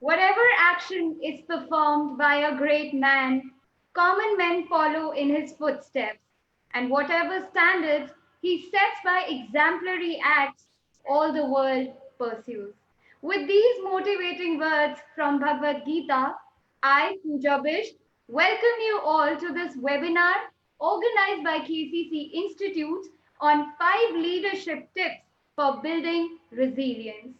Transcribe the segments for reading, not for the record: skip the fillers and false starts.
Whatever action is performed by a great man, common men follow in his footsteps, and whatever standards he sets by exemplary acts, all the world pursues. With these motivating words from Bhagavad Gita, I, Pooja Bisht, welcome you all to this webinar organized by KCC Institute on 5 leadership tips for building resilience.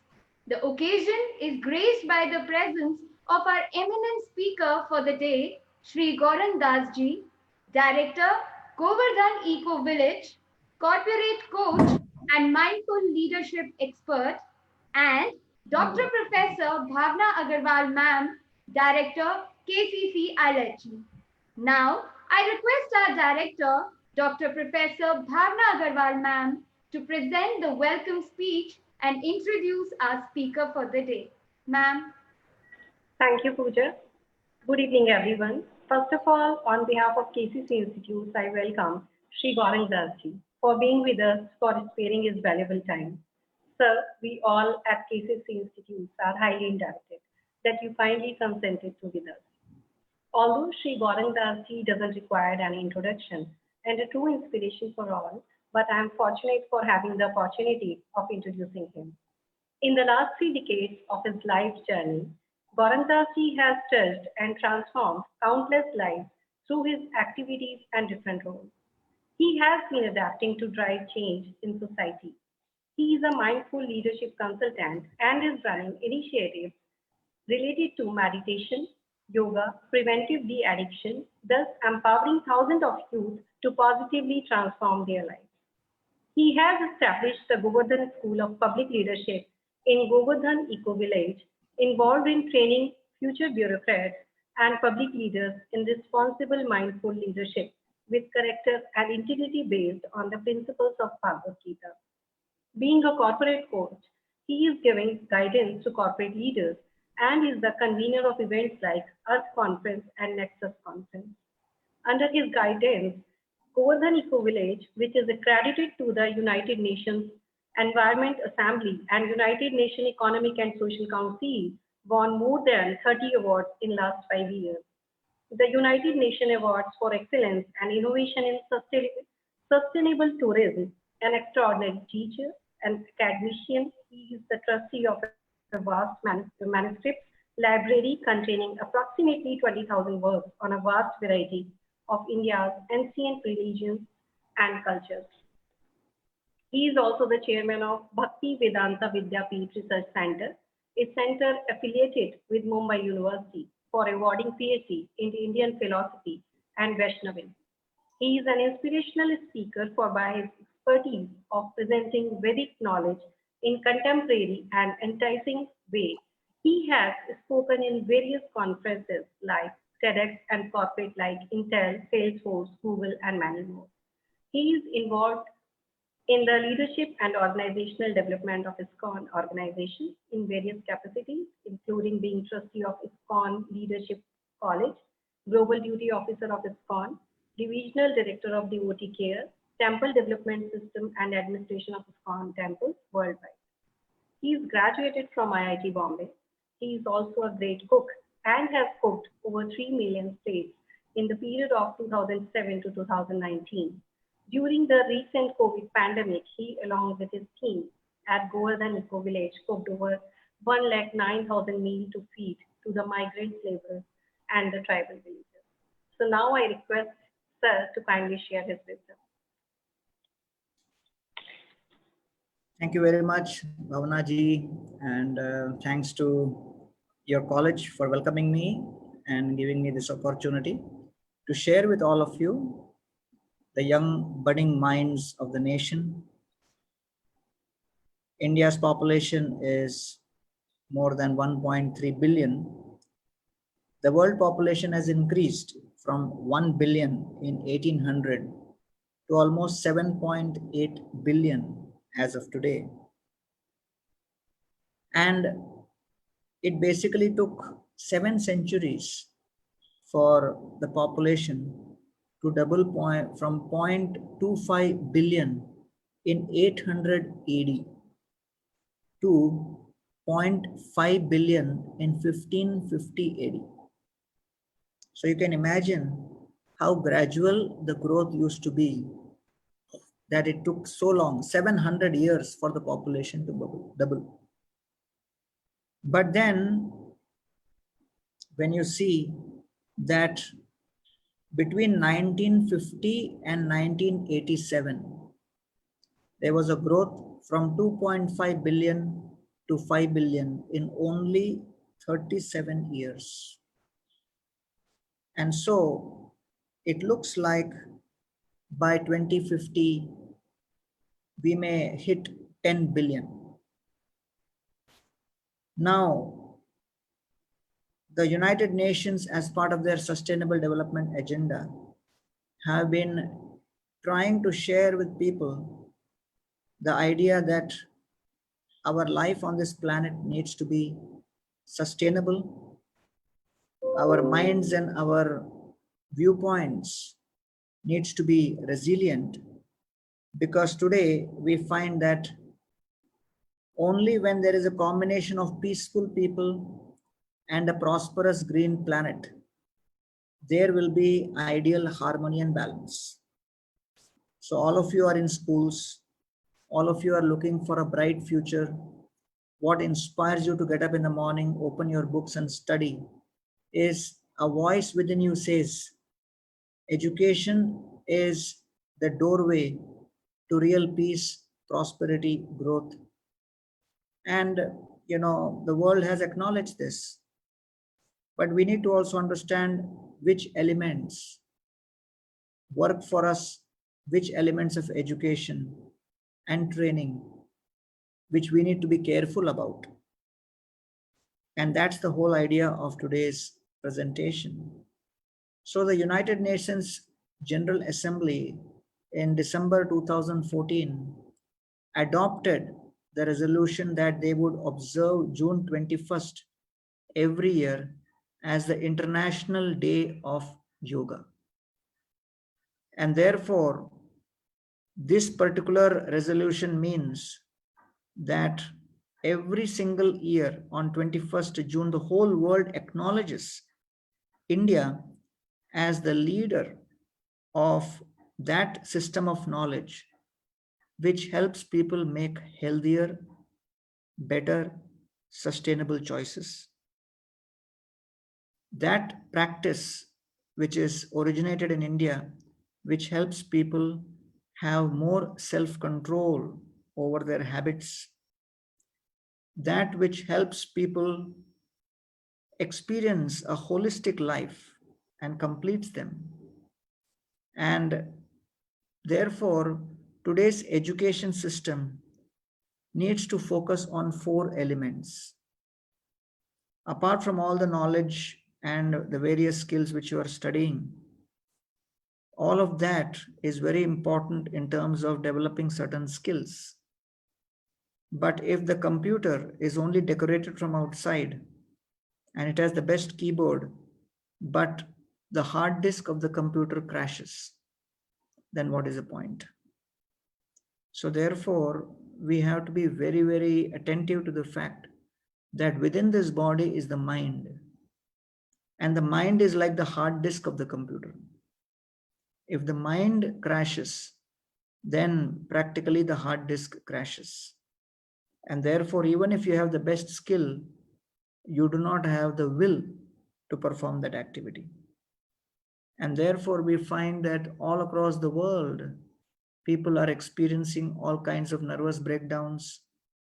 The occasion is graced by the presence of our eminent speaker for the day, Sri Goran Das ji, Director, Govardhan Eco Village, Corporate Coach and Mindful Leadership Expert, and Dr. Professor Bhavna Agarwal Ma'am, Director, KCC ILHG. Now, I request our Director, Dr. Professor Bhavna Agarwal Ma'am, to present the welcome speech and introduce our speaker for the day. Ma'am. Thank you, Pooja. Good evening, everyone. First of all, on behalf of KCC Institute, I welcome Sri Gaurang Dasji for being with us, for sparing his valuable time. Sir, we all at KCC Institute are highly indebted that you kindly consented to with us. Although Sri Gaurang Dasji doesn't require any introduction and a true inspiration for all, but I am fortunate for having the opportunity of introducing him. In the last 3 decades of his life journey, Gorandas ji has touched and transformed countless lives through his activities and different roles. He has been adapting to drive change in society. He is a mindful leadership consultant and is running initiatives related to meditation, yoga, preventive de-addiction, thus empowering thousands of youth to positively transform their lives. He has established the Govardhan School of Public Leadership in Govardhan Eco Village, involved in training future bureaucrats and public leaders in responsible mindful leadership with character and integrity based on the principles of Bhagavad Gita. Being a corporate coach, he is giving guidance to corporate leaders and is the convener of events like Earth Conference and Nexus Conference. Under his guidance, Govardhan Eco Village, which is accredited to the United Nations Environment Assembly and United Nations Economic and Social Council, won more than 30 awards in last 5 years. The United Nations Awards for Excellence and Innovation in Sustainable Tourism, an extraordinary teacher and academician. He is the trustee of a vast manuscript library containing approximately 20,000 works on a vast variety of India's ancient religions and cultures. He is also the chairman of Bhakti Vedanta Vidyapeeth Research Center, a center affiliated with Mumbai University for awarding PhD in Indian philosophy and Vaishnavism. He is an inspirational speaker for by his expertise of presenting Vedic knowledge in contemporary and enticing way. He has spoken in various conferences like TEDx and corporate like Intel, Salesforce, Google, and many more. He is involved in the leadership and organizational development of ISKCON organization in various capacities, including being trustee of ISKCON Leadership College, Global Duty Officer of ISKCON, Divisional Director of Devotee Care, Temple Development System and Administration of ISKCON temples worldwide. He is graduated from IIT Bombay. He is also a great cook and has cooked over 3 million plates in the period of 2007 to 2019. During the recent COVID pandemic, he, along with his team at Govardhan Eco Village, cooked over 1,09,000 meals to feed to the migrant laborers and the tribal villagers. So now I request Sir to kindly share his wisdom. Thank you very much, Bhavana ji, and thanks to your college for welcoming me and giving me this opportunity to share with all of you the young budding minds of the nation. India's population is more than 1.3 billion. The world population has increased from 1 billion in 1800 to almost 7.8 billion as of today. And it basically took 7 centuries for the population to double from 0.25 billion in 800 AD to 0.5 billion in 1550 AD. So you can imagine how gradual the growth used to be, that it took so long, 700 years for the population to double. But then when you see that between 1950 and 1987, there was a growth from 2.5 billion to 5 billion in only 37 years. And so it looks like by 2050, we may hit 10 billion. Now, the United Nations, as part of their Sustainable Development Agenda, have been trying to share with people the idea that our life on this planet needs to be sustainable. Our minds and our viewpoints needs to be resilient, because today we find that only when there is a combination of peaceful people and a prosperous green planet, there will be ideal harmony and balance. So all of you are in schools, all of you are looking for a bright future. What inspires you to get up in the morning, open your books and study is a voice within you says, education is the doorway to real peace, prosperity, growth. And the world has acknowledged this. But we need to also understand which elements work for us, which elements of education and training, which we need to be careful about. And that's the whole idea of today's presentation. So the United Nations General Assembly in December 2014 adopted the resolution that they would observe June 21st every year as the International Day of Yoga. And therefore, this particular resolution means that every single year on 21st June, the whole world acknowledges India as the leader of that system of knowledge which helps people make healthier, better, sustainable choices. That practice, which is originated in India, which helps people have more self-control over their habits, that which helps people experience a holistic life and completes them. And therefore, today's education system needs to focus on 4 elements. Apart from all the knowledge and the various skills which you are studying, all of that is very important in terms of developing certain skills. But if the computer is only decorated from outside and it has the best keyboard, but the hard disk of the computer crashes, then what is the point? So therefore, we have to be very, very attentive to the fact that within this body is the mind. And the mind is like the hard disk of the computer. If the mind crashes, then practically the hard disk crashes. And therefore, even if you have the best skill, you do not have the will to perform that activity. And therefore, we find that all across the world, people are experiencing all kinds of nervous breakdowns,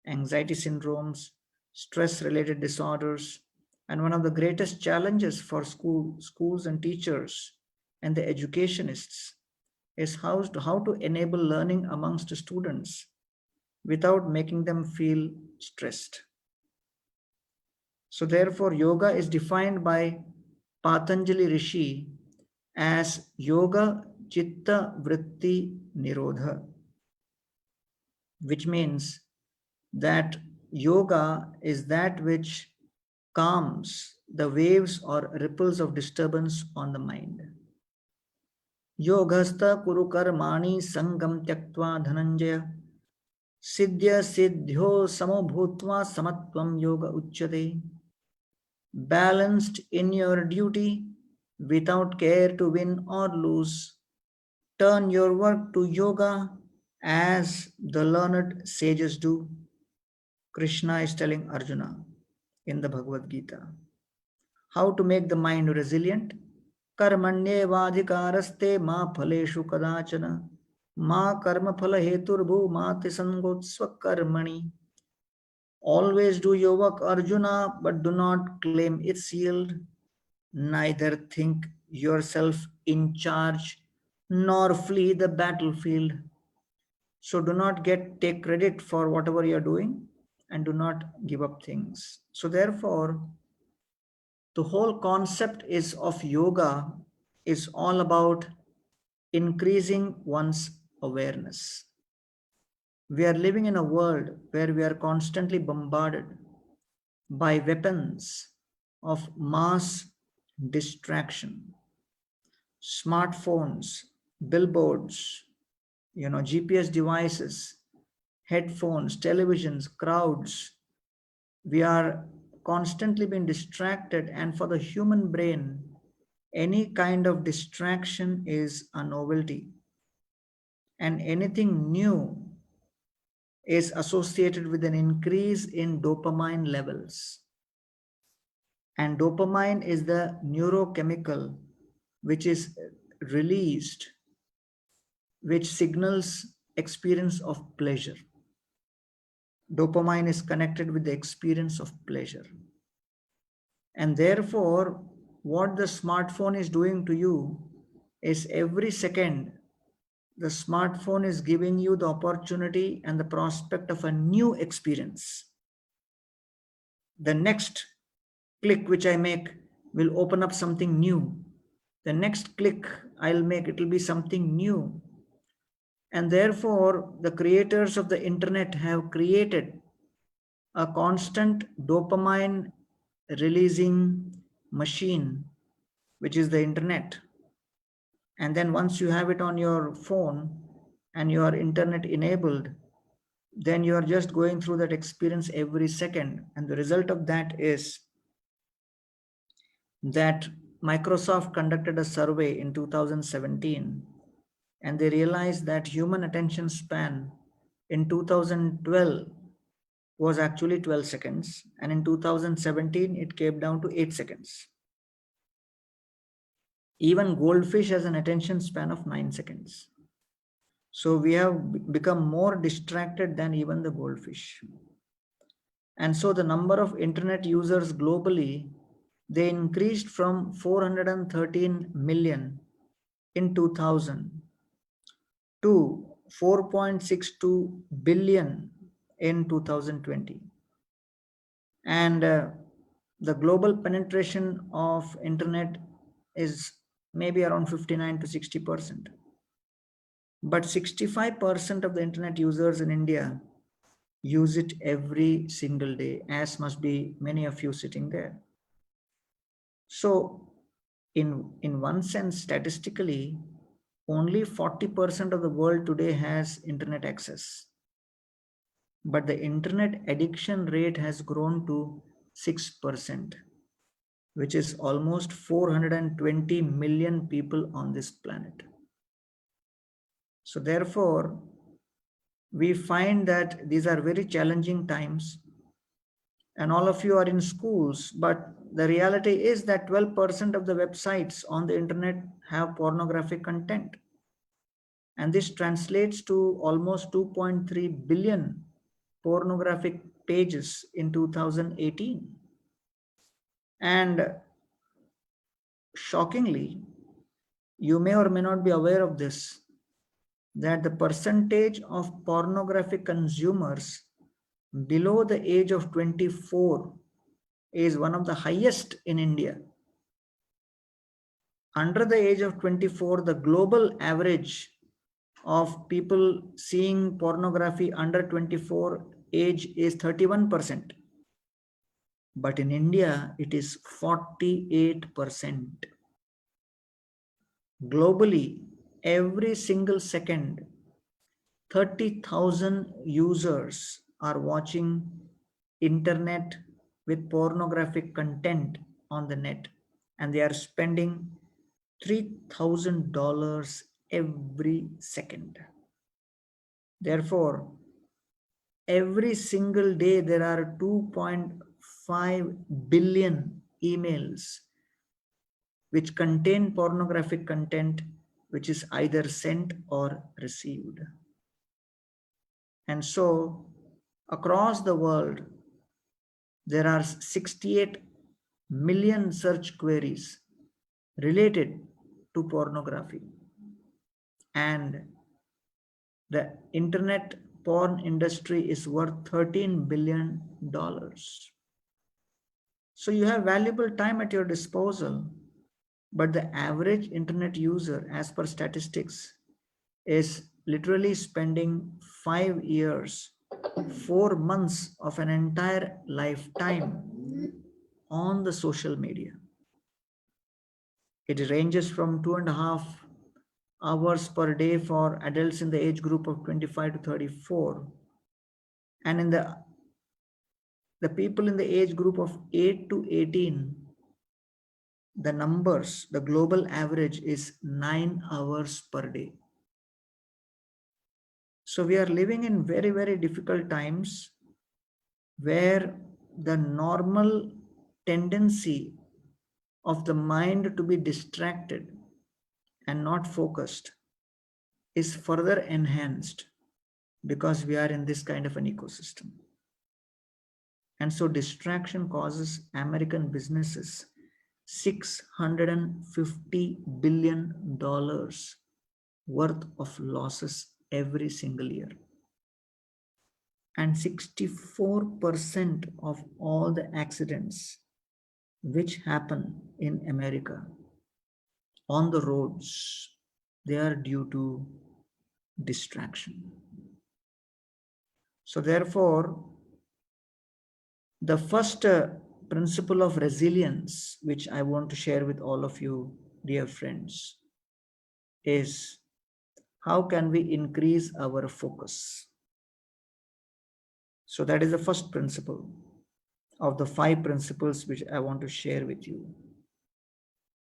anxiety syndromes, stress-related disorders. And one of the greatest challenges for schools and teachers and the educationists is how to enable learning amongst students without making them feel stressed. So therefore, yoga is defined by Patanjali Rishi as Yoga Chitta Vritti Nirodha, which means that yoga is that which calms the waves or ripples of disturbance on the mind. Yogastha kuru karmani sangam tyaktva dhananjaya Siddhya siddhyo samo bhutva samatvam yoga uchyate. Balanced in your duty without care to win or lose. Turn your work to yoga as the learned sages do. Krishna is telling Arjuna in the Bhagavad Gita. How to make the mind resilient? Karmanyevadhikaraste ma phaleshu kadachana ma karma phala heturbu ma tisangotsva karmani. Always do your work, Arjuna, but do not claim its yield. Neither think yourself in charge nor flee the battlefield. So do not take credit for whatever you are doing and do not give up things. So therefore, the whole concept is of yoga is all about increasing one's awareness. We are living in a world where we are constantly bombarded by weapons of mass distraction. Smartphones, billboards, GPS devices, headphones, televisions, crowds. We are constantly being distracted, and for the human brain, any kind of distraction is a novelty, and anything new is associated with an increase in dopamine levels. And dopamine is the neurochemical which is released, which signals experience of pleasure. Dopamine is connected with the experience of pleasure. And therefore, what the smartphone is doing to you is every second, the smartphone is giving you the opportunity and the prospect of a new experience. The next click which I make will open up something new. The next click I'll make, it will be something new. And therefore, the creators of the internet have created a constant dopamine releasing machine, which is the internet. And then once you have it on your phone and you are internet enabled, then you are just going through that experience every second. And the result of that is that Microsoft conducted a survey in 2017, and they realized that human attention span in 2012 was actually 12 seconds, and in 2017 it came down to 8 seconds. Even goldfish has an attention span of 9 seconds. So we have become more distracted than even the goldfish. And so the number of internet users globally, they increased from 413 million in 2000 to 4.62 billion in 2020. And the global penetration of internet is maybe around 59 to 60%. But 65% of the internet users in India use it every single day, as must be many of you sitting there. So in one sense, statistically, only 40% of the world today has internet access. But the internet addiction rate has grown to 6%, which is almost 420 million people on this planet. So therefore, we find that these are very challenging times, and all of you are in schools, but the reality is that 12% of the websites on the internet have pornographic content. And this translates to almost 2.3 billion pornographic pages in 2018. And shockingly, you may or may not be aware of this, that the percentage of pornographic consumers below the age of 24 is one of the highest in India. Under the age of 24, the global average of people seeing pornography under 24 age is 31%. But in India, it is 48%. Globally, every single second, 30,000 users are watching internet with pornographic content on the net, and they are spending $3,000 every second. Therefore, every single day there are 2.5 billion emails which contain pornographic content, which is either sent or received. And so across the world, there are 68 million search queries related to pornography. And the internet porn industry is worth $13 billion. So you have valuable time at your disposal, but the average internet user, as per statistics, is literally spending 5 years, 4 months of an entire lifetime on the social media. It ranges from 2.5 hours per day for adults in the age group of 25 to 34. And in the people in the age group of 8 to 18, the numbers, the global average is 9 hours per day. So we are living in very, very difficult times where the normal tendency of the mind to be distracted and not focused is further enhanced because we are in this kind of an ecosystem. And so distraction causes American businesses $650 billion worth of losses every single year. And 64% of all the accidents which happen in America on the roads, they are due to distraction. So therefore, the first principle of resilience, which I want to share with all of you, dear friends, is how can we increase our focus? So that is the first principle of the 5 principles which I want to share with you.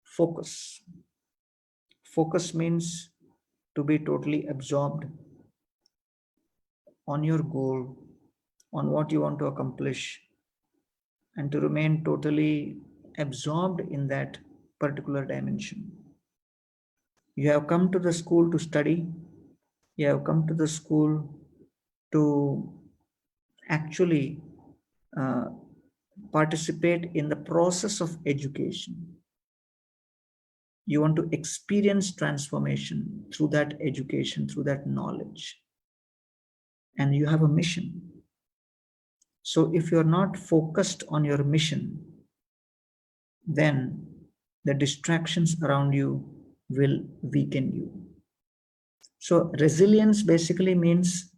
Focus. Focus means to be totally absorbed on your goal, on what you want to accomplish, and to remain totally absorbed in that particular dimension. You have come to the school to study. You have come to the school to actually participate in the process of education. You want to experience transformation through that education, through that knowledge. And you have a mission. So if you're not focused on your mission, then the distractions around you will weaken you. So resilience basically means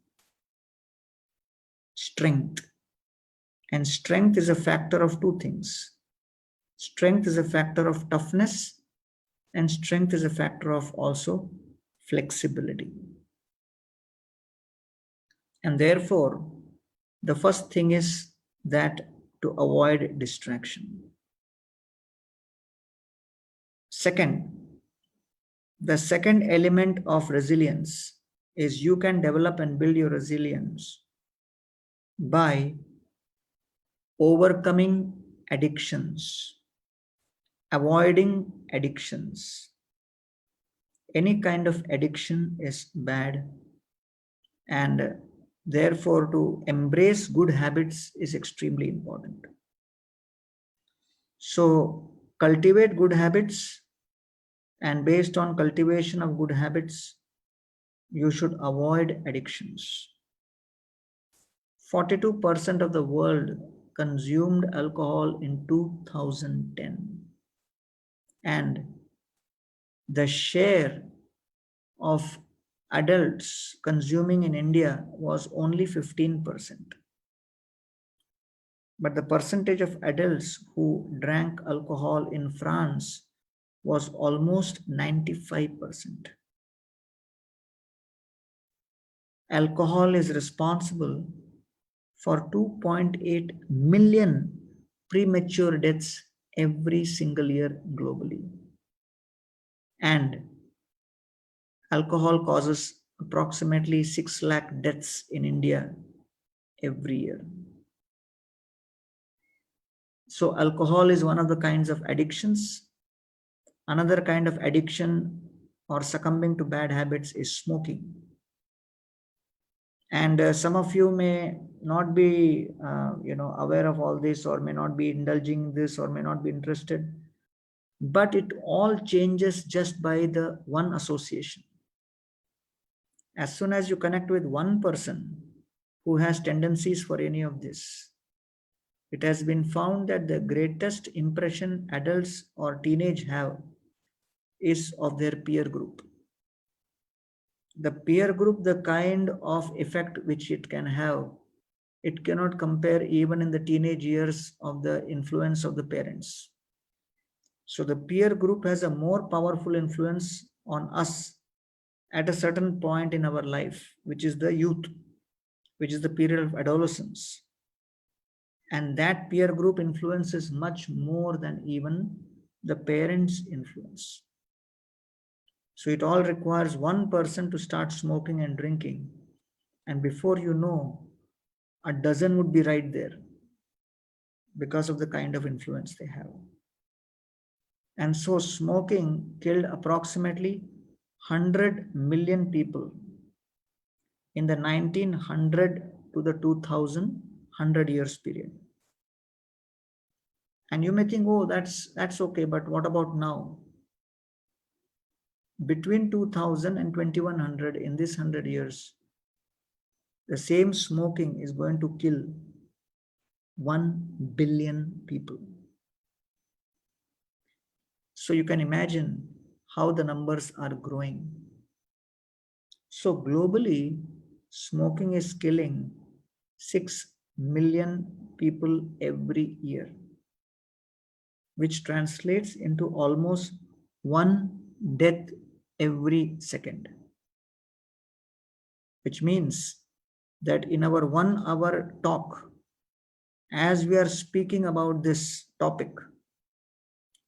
strength. And strength is a factor of 2 things. Strength is a factor of toughness, and strength is a factor of also flexibility. And therefore, the first thing is that to avoid distraction. Second, the second element of resilience is you can develop and build your resilience by overcoming addictions, avoiding addictions. Any kind of addiction is bad, and therefore to embrace good habits is extremely important. So cultivate good habits, and based on cultivation of good habits, you should avoid addictions. 42% of the world consumed alcohol in 2010, and the share of adults consuming in India was only 15%. But the percentage of adults who drank alcohol in France was almost 95%. alcohol is responsible for 2.8 million premature deaths every single year globally. And alcohol causes approximately 6 lakh deaths in India every year. So alcohol is one of the kinds of addictions. Another kind of addiction or succumbing to bad habits is smoking. And some of you may not be aware of all this, or may not be indulging this, or may not be interested, but it all changes just by the one association. As soon as you connect with one person who has tendencies for any of this, it has been found that the greatest impression adults or teenage have is of their peer group. The peer group, the kind of effect which it can have, it cannot compare even in the teenage years of the influence of the parents. So the peer group has a more powerful influence on us at a certain point in our life, which is the youth, which is the period of adolescence. And that peer group influence is much more than even the parents' influence. So it all requires one person to start smoking and drinking. And before you know, a dozen would be right there because of the kind of influence they have. And so smoking killed approximately 100 million people in the 1900 to the 2000 100 years period. And you may think, oh, that's okay, but what about now? Between 2000 and 2100, in this 100 years, the same smoking is going to kill 1 billion people. So you can imagine how the numbers are growing. So globally, smoking is killing 6 million people every year, which translates into almost 1 death every second. Which means that in our 1 hour talk, as we are speaking about this topic,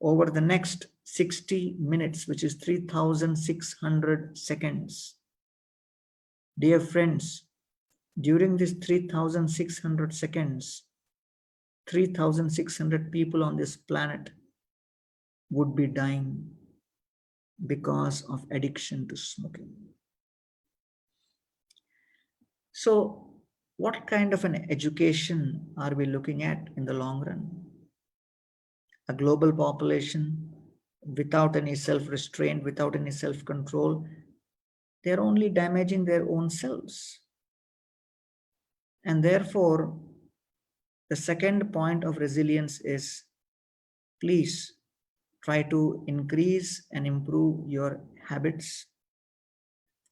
over the next 60 minutes, which is 3,600 seconds, dear friends, during this 3,600 seconds, 3,600 people on this planet would be dying because of addiction to smoking. So, what kind of an education are we looking at in the long run? A global population without any self-restraint, without any self-control, they're only damaging their own selves. And therefore, the second point of resilience is, please try to increase and improve your habits.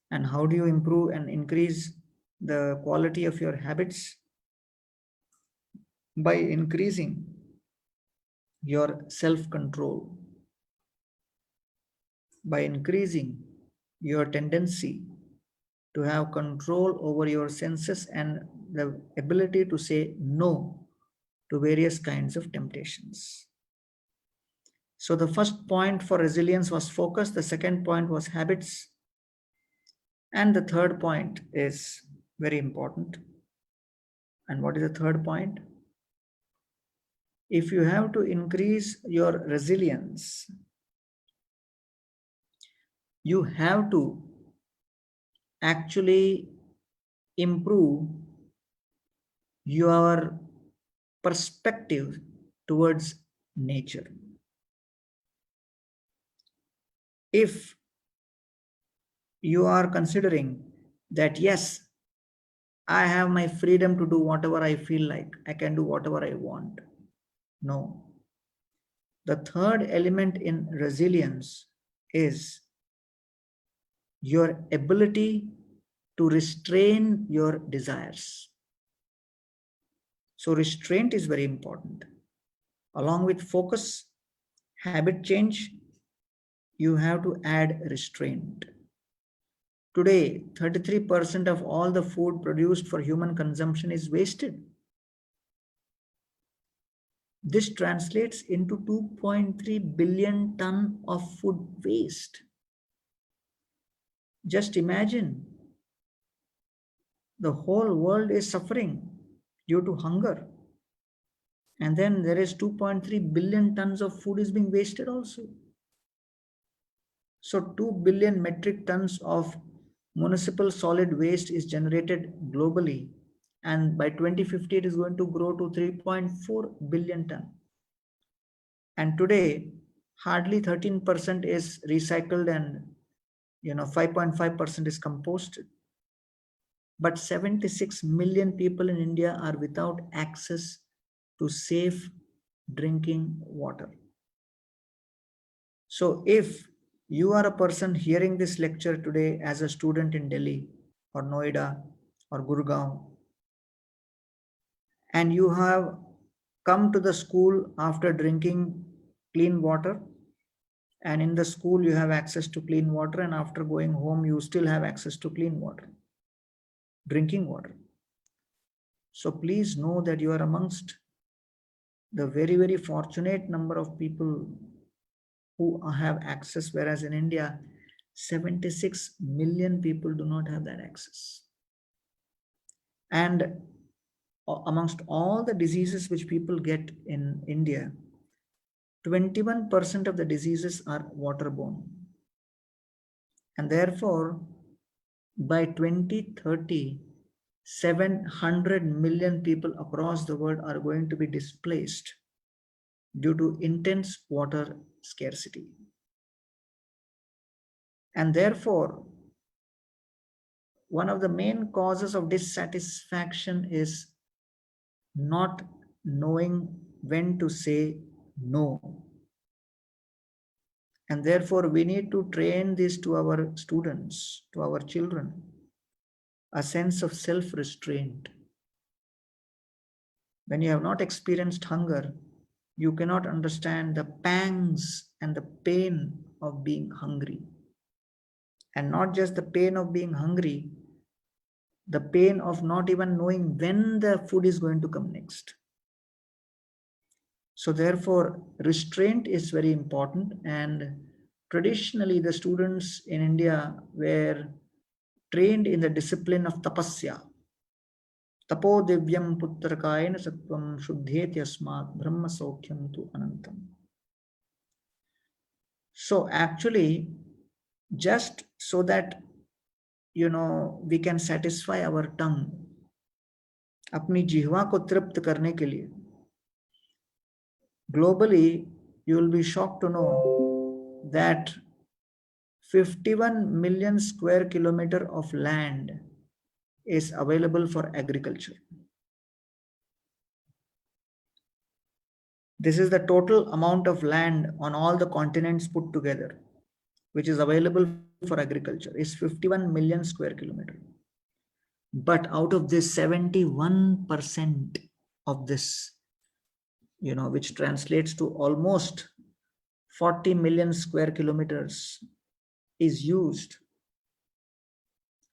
And how do you improve and increase the quality of your habits? By increasing your self-control, by increasing your tendency to have control over your senses and the ability to say no to various kinds of temptations. So the first point for resilience was focus. The second point was habits. And the third point is very important. And what is the third point? If you have to increase your resilience, you have to actually improve your perspective towards nature. If you are considering that, yes, I have my freedom to do whatever I feel like, I can do whatever I want. No. The third element in resilience is your ability to restrain your desires. So restraint is very important. Along with focus, habit change, you have to add restraint. Today, 33% of all the food produced for human consumption is wasted. This translates into 2.3 billion ton of food waste. Just imagine, the whole world is suffering due to hunger. And then there is 2.3 billion tons of food is being wasted also. So 2 billion metric tons of municipal solid waste is generated globally. And by 2050, it is going to grow to 3.4 billion ton. And today, hardly 13% is recycled and 5.5% is composted. But 76 million people in India are without access to safe drinking water. So if you are a person hearing this lecture today as a student in Delhi or Noida or Gurgaon, and you have come to the school after drinking clean water, and in the school you have access to clean water, and after going home you still have access to clean water, drinking water. So please know that you are amongst the very, very fortunate number of people who have access, whereas in India, 76 million people do not have that access. And amongst all the diseases which people get in India, 21% of the diseases are waterborne. And therefore, by 2030, 700 million people across the world are going to be displaced due to intense water scarcity. And therefore, one of the main causes of dissatisfaction is not knowing when to say no. And therefore, we need to train this to our students, to our children, a sense of self-restraint. When you have not experienced hunger, you cannot understand the pangs and the pain of being hungry. And not just the pain of being hungry, the pain of not even knowing when the food is going to come next. So therefore, restraint is very important. And traditionally, the students in India were trained in the discipline of tapasya. Tapo divyam putrakayana sattvam shuddheti asmat brahma saukhyam tu anantam. So actually, just so that we can satisfy our tongue, अपनी जिह्वा को तृप्त करने के लिए, globally you will be shocked to know that 51 million square kilometer of land is available for agriculture. This is the total amount of land on all the continents put together, which is available for agriculture, is 51 million square kilometer. But out of this, 71% of this, which translates to almost 40 million square kilometers, is used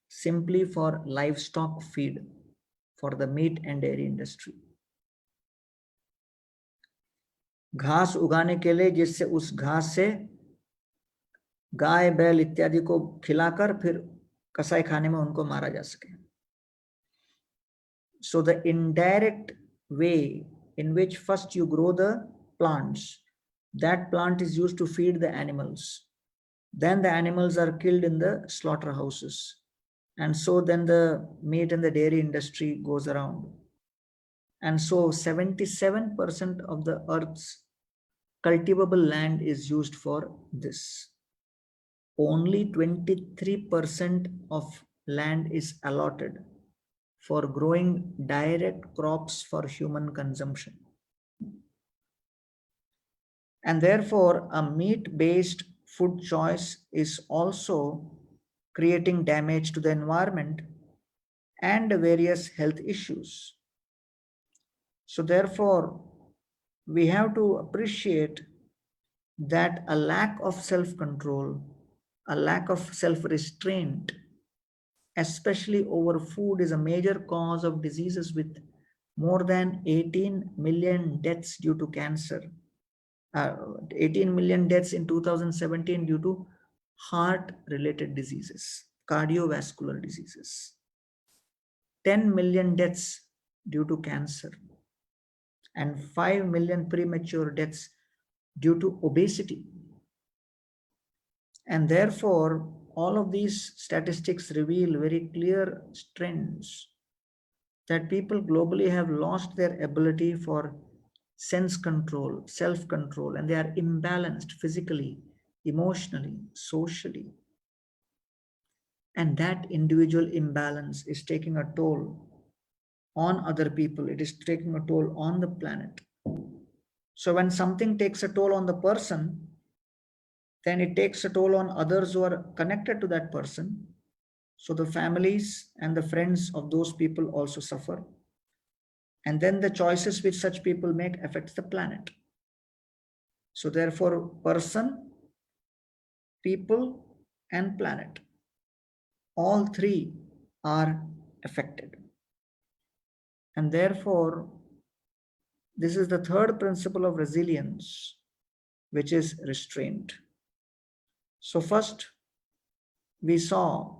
simply for livestock feed for the meat and dairy industry. घास उगाने के लिए, जिससे उस घास से गाय बैल इत्यादि को खिलाकर फिर कसाई खाने में उनको मारा जा सके. So the indirect way in which first you grow the plants, that plant is used to feed the animals. Then the animals are killed in the slaughterhouses. And so then the meat and the dairy industry goes around. And so 77% of the earth's cultivable land is used for this. Only 23% of land is allotted for growing direct crops for human consumption. And therefore, a meat-based food choice is also creating damage to the environment and various health issues. So therefore, we have to appreciate that a lack of self-control, a lack of self-restraint especially over food, is a major cause of diseases with more than 18 million deaths due to cancer. 18 million deaths in 2017 due to heart-related diseases, cardiovascular diseases. 10 million deaths due to cancer, and 5 million premature deaths due to obesity. And therefore, all of these statistics reveal very clear trends that people globally have lost their ability for sense control, self-control, and they are imbalanced physically, emotionally, socially. And that individual imbalance is taking a toll on other people. It is taking a toll on the planet. So when something takes a toll on the person, then it takes a toll on others who are connected to that person. So the families and the friends of those people also suffer. And then the choices which such people make affects the planet. So therefore, person, people, and planet, all three are affected. And therefore, this is the third principle of resilience, which is restraint. So first, we saw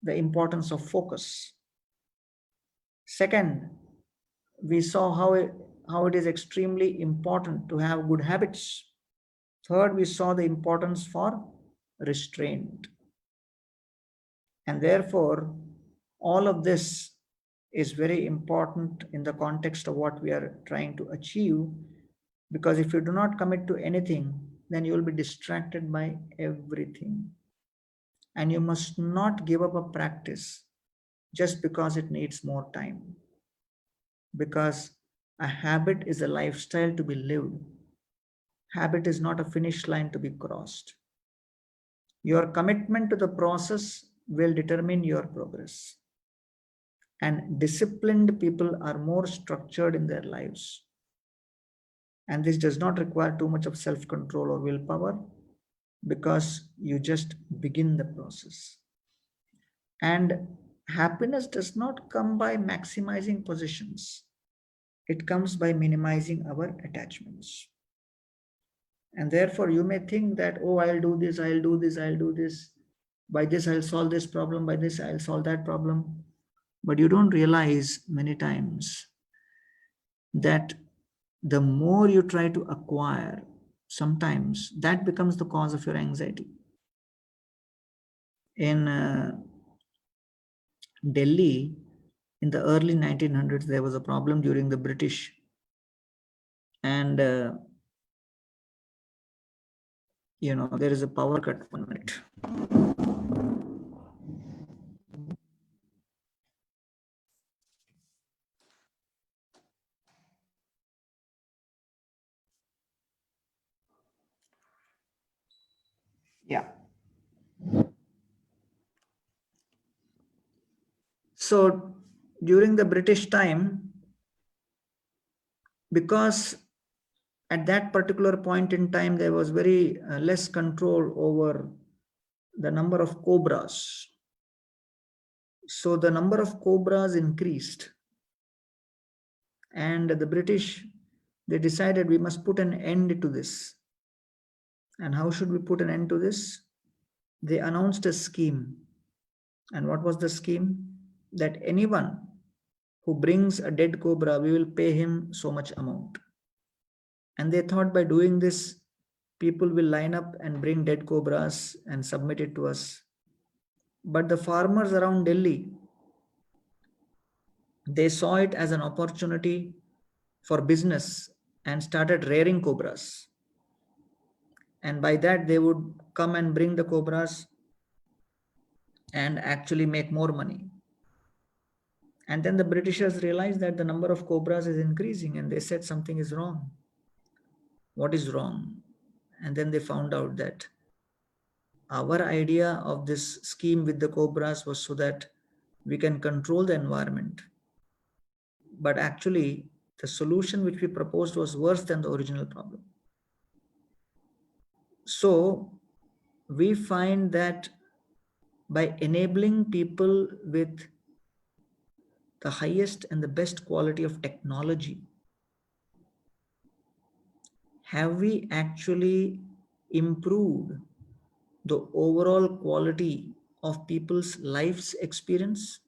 the importance of focus. Second, we saw how it is extremely important to have good habits. Third, we saw the importance for restraint. And therefore, all of this is very important in the context of what we are trying to achieve, because if you do not commit to anything, then you will be distracted by everything. And you must not give up a practice just because it needs more time. Because a habit is a lifestyle to be lived. Habit is not a finish line to be crossed. Your commitment to the process will determine your progress. And disciplined people are more structured in their lives. And this does not require too much of self-control or willpower, because you just begin the process. And happiness does not come by maximizing possessions. It comes by minimizing our attachments. And therefore, you may think that, oh, I'll do this, I'll do this, I'll do this. By this, I'll solve this problem. By this, I'll solve that problem. But you don't realize many times that the more you try to acquire, sometimes that becomes the cause of your anxiety. In Delhi, in the early 1900s, there was a problem during the British. And, there is a power cut. 1 minute. Yeah. So during the British time, because at that particular point in time, there was very less control over the number of cobras. So the number of cobras increased. And the British, they decided we must put an end to this. And how should we put an end to this? They announced a scheme. And what was the scheme? That anyone who brings a dead cobra, we will pay him so much amount. And they thought by doing this, people will line up and bring dead cobras and submit it to us. But the farmers around Delhi, they saw it as an opportunity for business and started rearing cobras. And by that, they would come and bring the cobras and actually make more money. And then the Britishers realized that the number of cobras is increasing, and they said something is wrong. What is wrong? And then they found out that our idea of this scheme with the cobras was so that we can control the environment. But actually, the solution which we proposed was worse than the original problem. So we find that by enabling people with the highest and the best quality of technology, have we actually improved the overall quality of people's life's experience?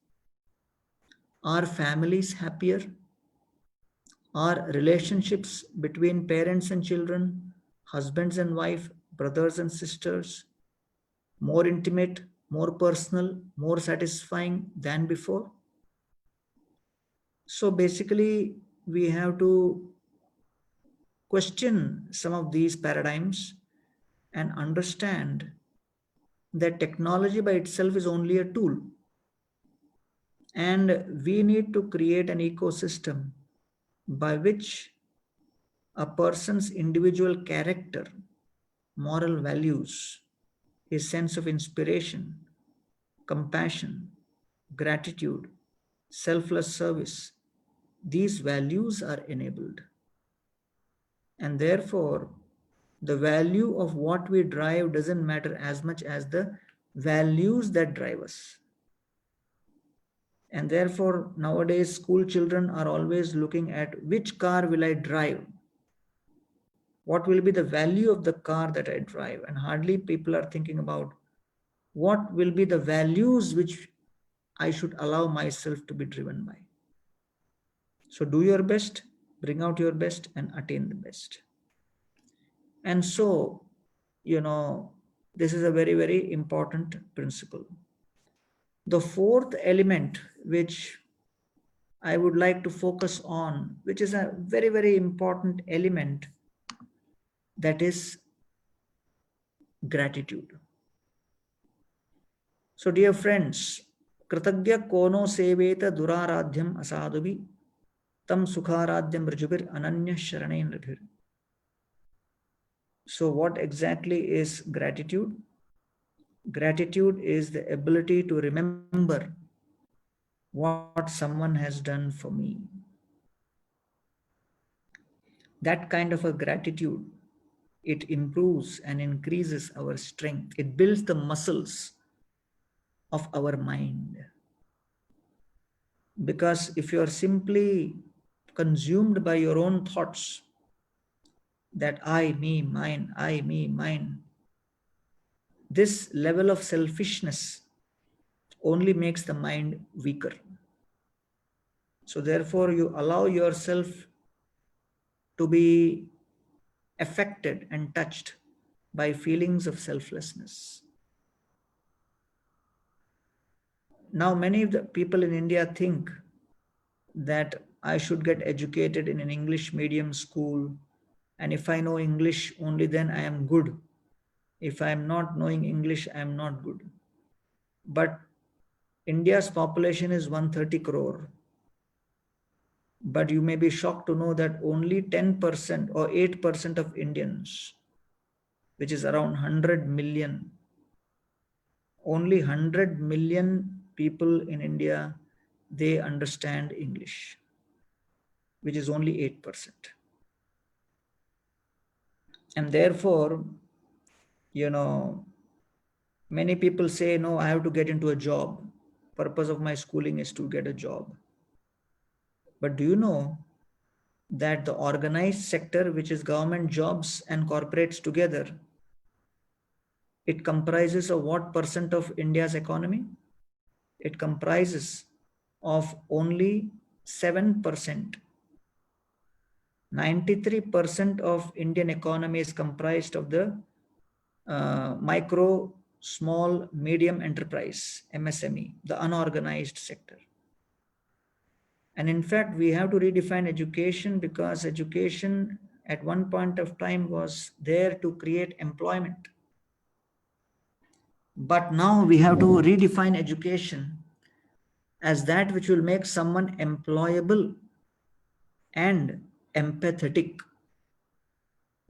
Are families happier? Are relationships between parents and children, husbands and wife, brothers and sisters more intimate, more personal, more satisfying than before? So basically, we have to question some of these paradigms and understand that technology by itself is only a tool. And we need to create an ecosystem by which a person's individual character, moral values, his sense of inspiration, compassion, gratitude, selfless service, these values are enabled. And therefore, the value of what we drive doesn't matter as much as the values that drive us. And therefore, nowadays, school children are always looking at which car will I drive? What will be the value of the car that I drive? And hardly people are thinking about what will be the values which I should allow myself to be driven by. So do your best, bring out your best, and attain the best. And so, this is a very, very important principle. The fourth element, which I would like to focus on, which is a very, very important element, that is gratitude. So, dear friends, Kritagya kono seveta duraradhyam asadhubi tam sukharadhyam rajubir ananya sharanain radhir. So, what exactly is gratitude? Gratitude is the ability to remember what someone has done for me. That kind of a gratitude, it improves and increases our strength. It builds the muscles of our mind. Because if you are simply consumed by your own thoughts, that I, me, mine, I, me, mine, this level of selfishness only makes the mind weaker. So therefore, you allow yourself to be affected and touched by feelings of selflessness. Now, many of the people in India think that I should get educated in an English medium school, and if I know English, only then I am good. If I am not knowing English, I am not good. But India's population is 130 crore. But you may be shocked to know that only 10% or 8% of Indians, which is around 100 million, only 100 million people in India, they understand English, which is only 8%. And therefore, many people say, no, I have to get into a job. Purpose of my schooling is to get a job. But do you know that the organized sector, which is government jobs and corporates together, it comprises of what percent of India's economy? It comprises of only 7%. 93% of Indian economy is comprised of the micro, small, medium enterprise, MSME, the unorganized sector. And in fact, we have to redefine education, because education at one point of time was there to create employment. But now we have to redefine education as that which will make someone employable and empathetic.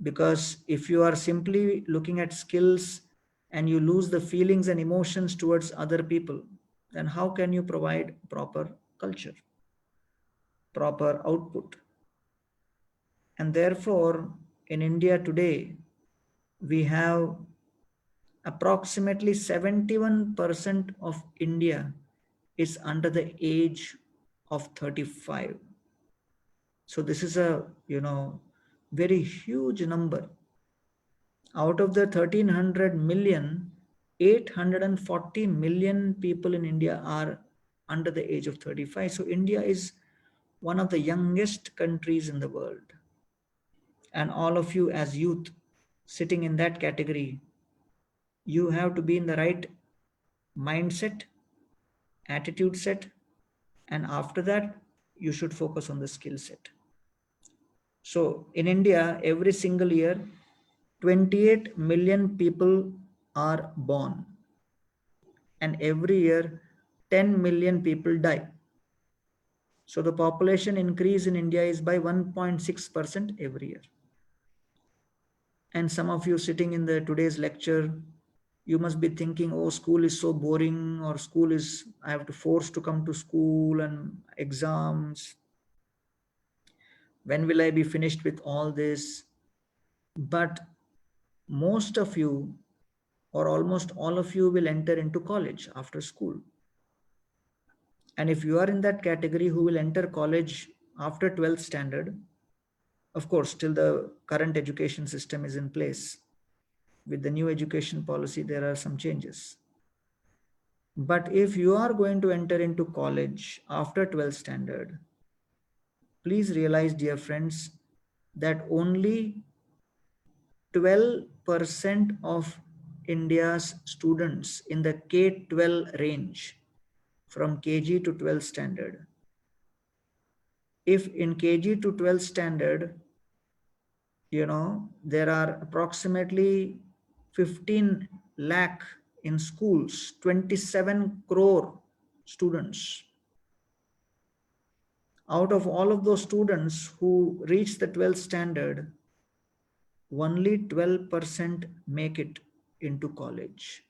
Because if you are simply looking at skills and you lose the feelings and emotions towards other people, then how can you provide proper culture, proper output? And therefore, in India today, we have approximately 71% of India is under the age of 35. So this is a, very huge number. Out of the 1300 million, 840 million people in India are under the age of 35. So India is one of the youngest countries in the world. And all of you as youth sitting in that category, you have to be in the right mindset, attitude set, and after that, you should focus on the skill set. So in India, every single year, 28 million people are born, and every year, 10 million people die. So the population increase in India is by 1.6% every year. And some of you sitting in the today's lecture, you must be thinking, oh, school is so boring, or school is, I have to force to come to school and exams. When will I be finished with all this? But most of you, or almost all of you, will enter into college after school. And if you are in that category who will enter college after 12th standard, of course, till the current education system is in place. With the new education policy, there are some changes. But if you are going to enter into college after 12th standard, please realize, dear friends, that only 12% of India's students in the K-12 range, from KG to 12th standard. If in KG to 12th standard, there are approximately 15 lakh in schools, 27 crore students. Out of all of those students who reach the 12th standard, only 12% make it into college.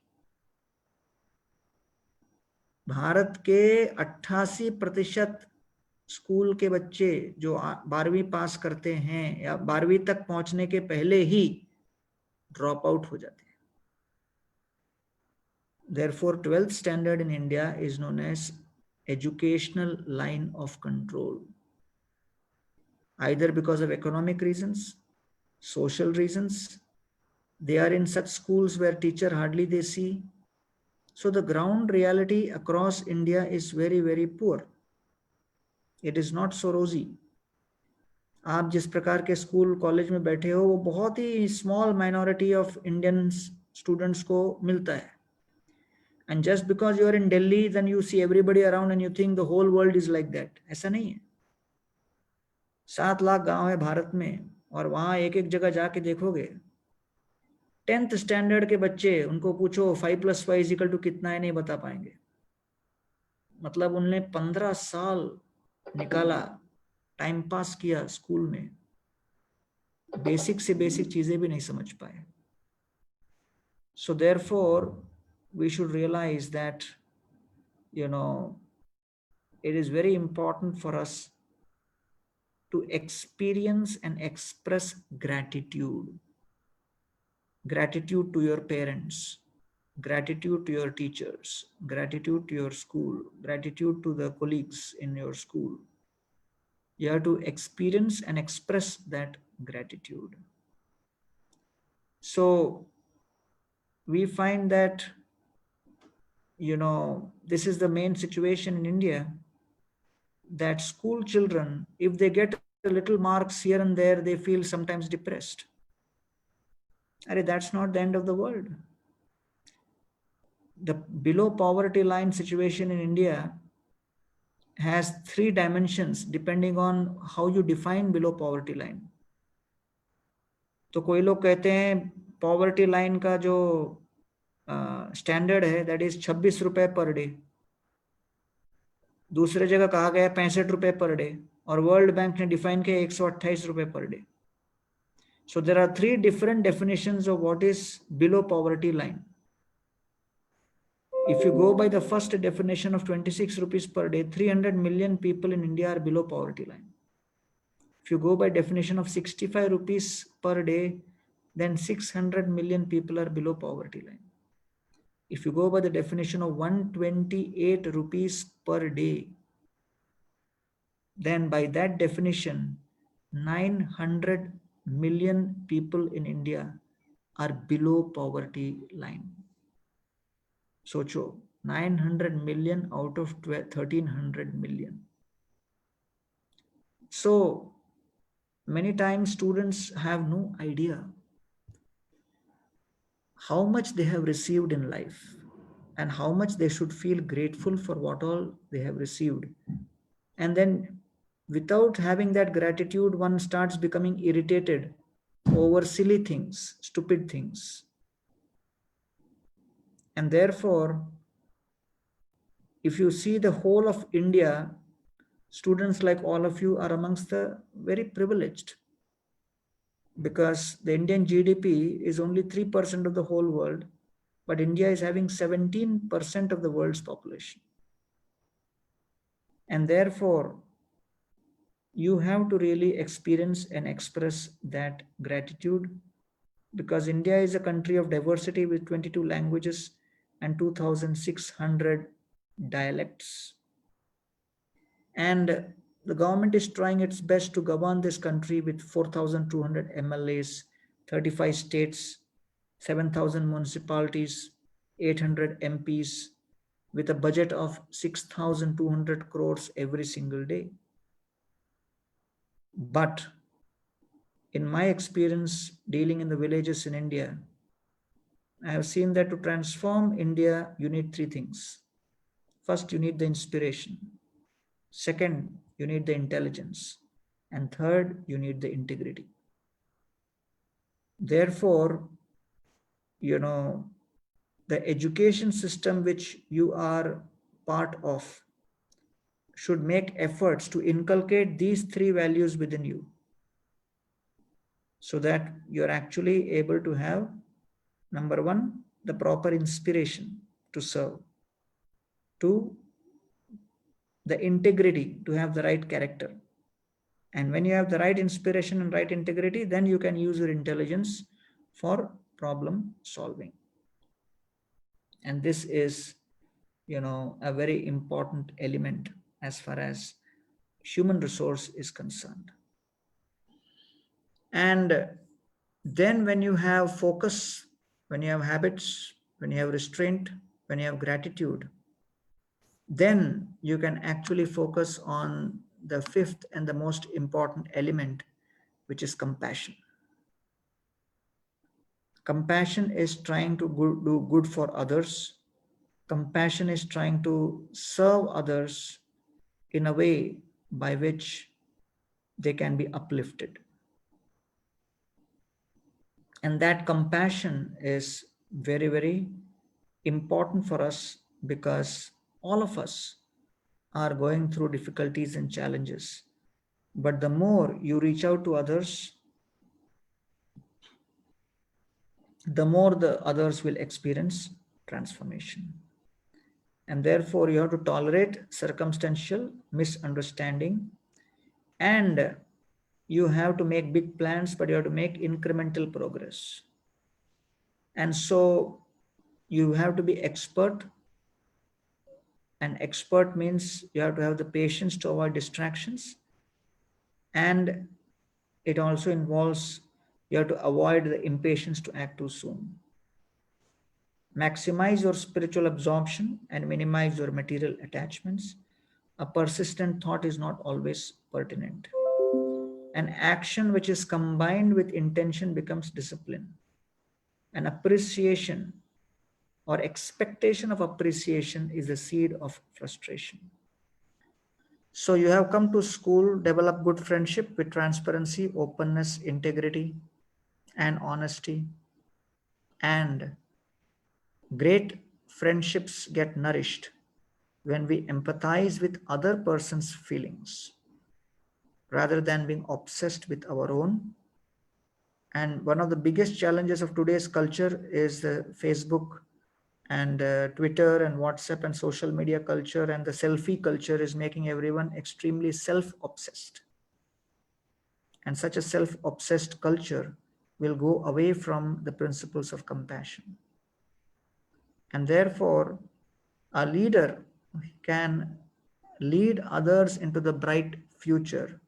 Bharat के 88% school के बच्चे जो 12वीं पास करते हैं या 12वीं तक पहुंचने के पहले ही ड्रॉप आउट हो जाते हैं. Therefore, 12th standard in India is known as educational line of control. Either because of economic reasons, social reasons, they are in such schools where teacher hardly they see. So the ground reality across India is very, very poor. It is not so rosy. आप जिस प्रकार के school college में बैठे हो वो बहुत ही small minority of Indian students को मिलता है. And just because you are in Delhi, then you see everybody around and you think the whole world is like that. ऐसा नहीं है. 7 लाख गांव है भारत में और वहां एक एक जगह जाके देखोगे 10th स्टैंडर्ड के बच्चे, उनको पूछो 5+5 = कितना है, नहीं बता पाएंगे. मतलब उनने 15 साल निकाला, टाइम पास किया स्कूल में, बेसिक से बेसिक चीजें भी नहीं समझ पाए. So therefore we should realize that it is very important for us to experience and express gratitude. Gratitude to your parents, gratitude to your teachers, gratitude to your school, gratitude to the colleagues in your school. You have to experience and express that gratitude. So we find that this is the main situation in India, that school children, if they get a little marks here and there, they feel sometimes depressed. That's not the end of the world. The below poverty line situation in India has 3 dimensions depending on how you define below poverty line. तो कोई लोग कहते हैं poverty line का जो standard है that is 26 रुपए per day. दूसरे जगह कहा गया 65 रुपए पर डे और वर्ल्ड बैंक ने डिफाइन किया 128 रुपए per day. So there are 3 different definitions of what is below poverty line. If you go by the first definition of 26 rupees per day, 300 million people in India are below poverty line. If you go by definition of 65 rupees per day, then 600 million people are below poverty line. If you go by the definition of 128 rupees per day, then by that definition, 900 million people in India are below poverty line. Socho, 900 million out of 1300 million. So many times students have no idea how much they have received in life and how much they should feel grateful for what all they have received. And then without having that gratitude, one starts becoming irritated over silly things, stupid things. And therefore, if you see the whole of India, students like all of you are amongst the very privileged, because the Indian GDP is only 3% of the whole world, but India is having 17% of the world's population. And therefore, you have to really experience and express that gratitude, because India is a country of diversity with 22 languages and 2,600 dialects. And the government is trying its best to govern this country with 4,200 MLAs, 35 states, 7,000 municipalities, 800 MPs, with a budget of 6,200 crores every single day. But in my experience dealing in the villages in India, I have seen that to transform India, you need three things. First, you need the inspiration. Second, you need the intelligence. And third, you need the integrity. Therefore, the education system which you are part of should make efforts to inculcate these three values within you, so that you're actually able to have, number one, the proper inspiration to serve. Two, the integrity, to have the right character. And when you have the right inspiration and right integrity, then you can use your intelligence for problem solving. And this is, a very important element as far as human resource is concerned. And then when you have focus, when you have habits, when you have restraint, when you have gratitude, then you can actually focus on the fifth and the most important element, which is compassion. Compassion is trying to do good for others. Compassion is trying to serve others in a way by which they can be uplifted. And that compassion is very, very important for us, because all of us are going through difficulties and challenges. But the more you reach out to others, the more the others will experience transformation. And therefore, you have to tolerate circumstantial misunderstanding, and you have to make big plans, but you have to make incremental progress. And so you have to be expert. And expert means you have to have the patience to avoid distractions. And it also involves you have to avoid the impatience to act too soon. Maximize your spiritual absorption and minimize your material attachments. A persistent thought is not always pertinent. An action which is combined with intention becomes discipline. An appreciation or expectation of appreciation is the seed of frustration. So you have come to school, develop good friendship with transparency, openness, integrity, and honesty. And great friendships get nourished when we empathize with other person's feelings rather than being obsessed with our own. And one of the biggest challenges of today's culture is the Facebook and Twitter and WhatsApp and social media culture, and the selfie culture is making everyone extremely self-obsessed. And such a self-obsessed culture will go away from the principles of compassion. And therefore, a leader can lead others into the bright future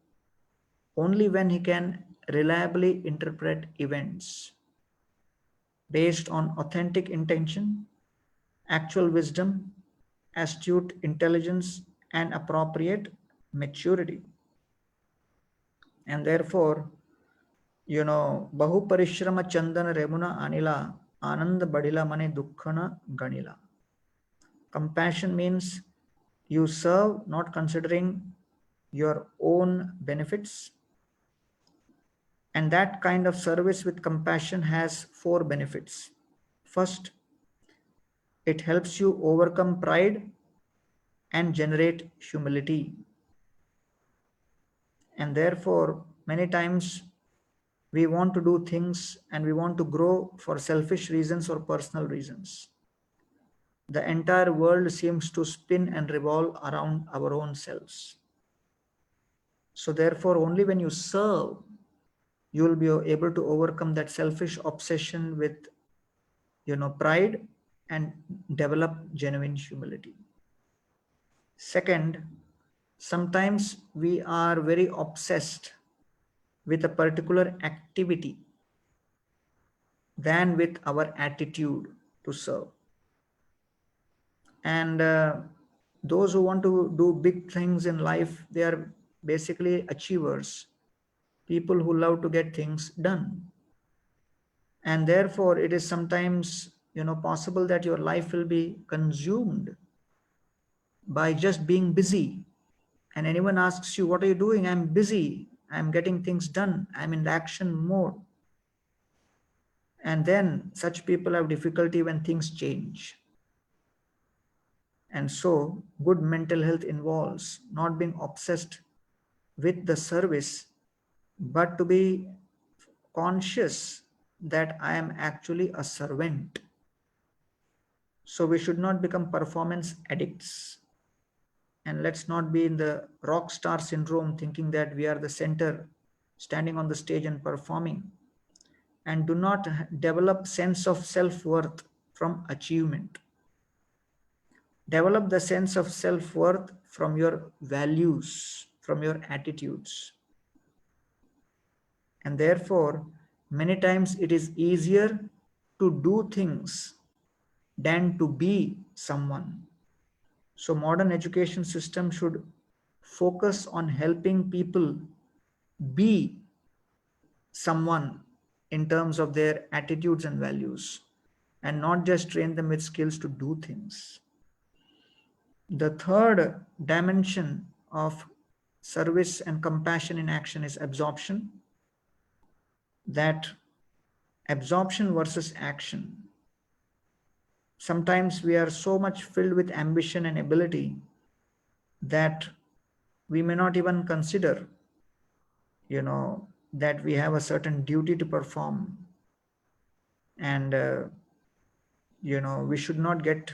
only when he can reliably interpret events based on authentic intention, actual wisdom, astute intelligence, and appropriate maturity. And therefore, Bahu Parishrama Chandana Remuna Anila Anand Badila Mane Dukkhana Ganila. Compassion means you serve not considering your own benefits. And that kind of service with compassion has 4 benefits. First, it helps you overcome pride and generate humility. And therefore, many times we want to do things and we want to grow for selfish reasons or personal reasons. The entire world seems to spin and revolve around our own selves. So therefore, only when you serve, you will be able to overcome that selfish obsession with, pride and develop genuine humility. Second, sometimes we are very obsessed with a particular activity than with our attitude to serve. And those who want to do big things in life, they are basically achievers, people who love to get things done. And therefore, it is sometimes, possible that your life will be consumed by just being busy. And anyone asks you, what are you doing? I'm busy. I'm getting things done. I'm in the action mode. And then such people have difficulty when things change. And so good mental health involves not being obsessed with the service, but to be conscious that I am actually a servant. So we should not become performance addicts. And let's not be in the rock star syndrome thinking that we are the center, standing on the stage and performing. And do not develop sense of self-worth from achievement. Develop the sense of self-worth from your values, from your attitudes. And therefore, many times it is easier to do things than to be someone. So modern education system should focus on helping people be someone in terms of their attitudes and values, and not just train them with skills to do things. The third dimension of service and compassion in action is absorption. That absorption versus action. Sometimes we are so much filled with ambition and ability that we may not even consider, that we have a certain duty to perform. And, we should not get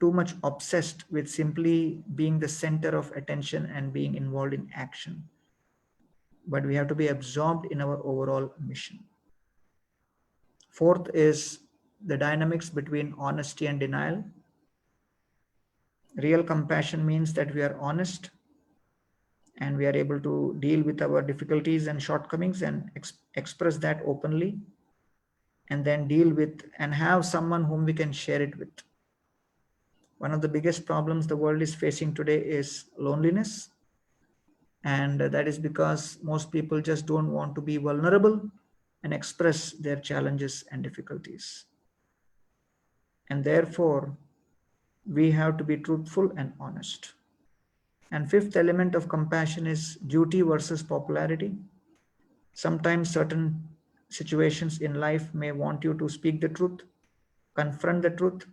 too much obsessed with simply being the center of attention and being involved in action. But we have to be absorbed in our overall mission. Fourth is the dynamics between honesty and denial. Real compassion means that we are honest and we are able to deal with our difficulties and shortcomings and express that openly, and then deal with and have someone whom we can share it with. One of the biggest problems the world is facing today is loneliness. And that is because most people just don't want to be vulnerable and express their challenges and difficulties. And therefore, we have to be truthful and honest. And fifth element of compassion is duty versus popularity. Sometimes certain situations in life may want you to speak the truth, confront the truth,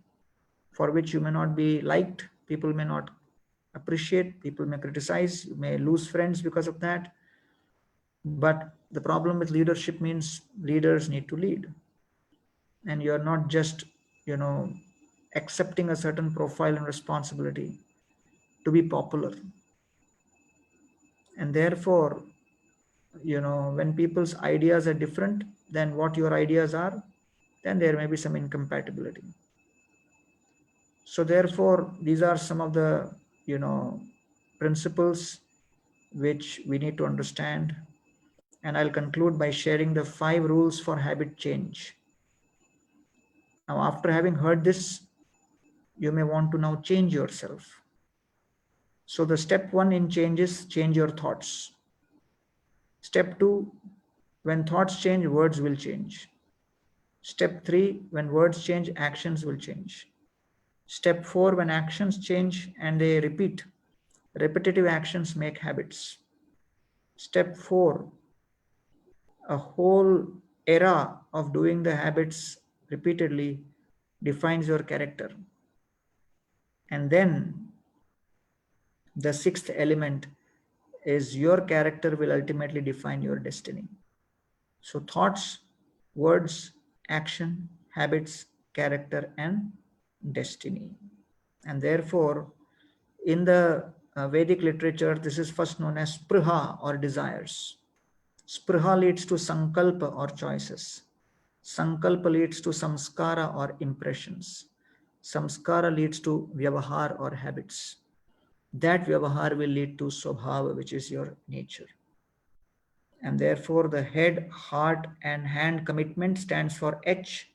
for which you may not be liked. People may not appreciate, people may criticize, you may lose friends because of that. But the problem with leadership means leaders need to lead. And you're not just, accepting a certain profile and responsibility to be popular. And therefore, when people's ideas are different than what your ideas are, then there may be some incompatibility. So therefore, these are some of the, principles which we need to understand. And I'll conclude by sharing the 5 rules for habit change. Now, after having heard this, you may want to now change yourself. So the step 1 in change is change your thoughts. Step 2, when thoughts change, words will change. Step 3, when words change, actions will change. Step 4, when actions change and they repeat, repetitive actions make habits. Step 4, a whole era of doing the habits repeatedly defines your character. And then the 6th element is your character will ultimately define your destiny. So thoughts, words, action, habits, character, and destiny. And therefore, in the Vedic literature, this is first known as spriha or desires. Spriha leads to sankalpa or choices. Sankalpa leads to samskara or impressions. Samskara leads to vyavahar or habits. That vyavahar will lead to swabhava, which is your nature. And therefore, the head, heart, and hand commitment stands for H,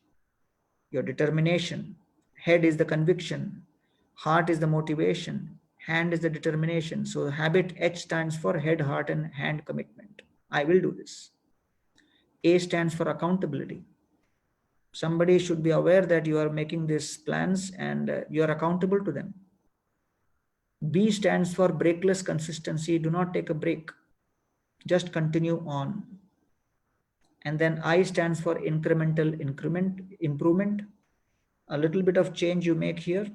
your determination. Head is the conviction, heart is the motivation, hand is the determination. So, habit H stands for head, heart, and hand commitment. I will do this. A stands for accountability. Somebody should be aware that you are making these plans and you are accountable to them. B stands for breakless consistency. Do not take a break. Just continue on. And then I stands for incremental improvement. A little bit of change you make here,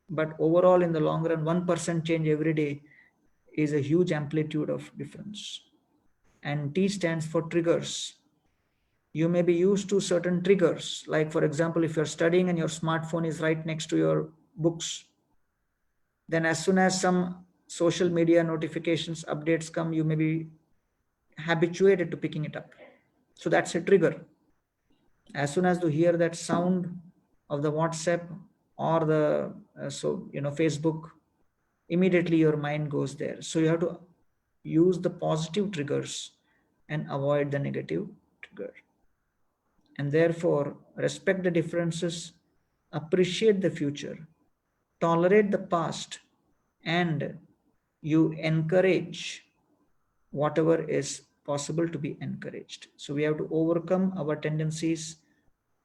but overall in the long run, 1% change every day is a huge amplitude of difference. And T stands for triggers. You may be used to certain triggers. Like for example, if you're studying and your smartphone is right next to your books, then as soon as some social media notifications, updates come, you may be habituated to picking it up. So that's a trigger. As soon as you hear that sound of the WhatsApp or the Facebook, immediately your mind goes there. So you have to use the positive triggers and avoid the negative trigger. And therefore, respect the differences, appreciate the future, tolerate the past, and you encourage whatever is possible to be encouraged. So we have to overcome our tendencies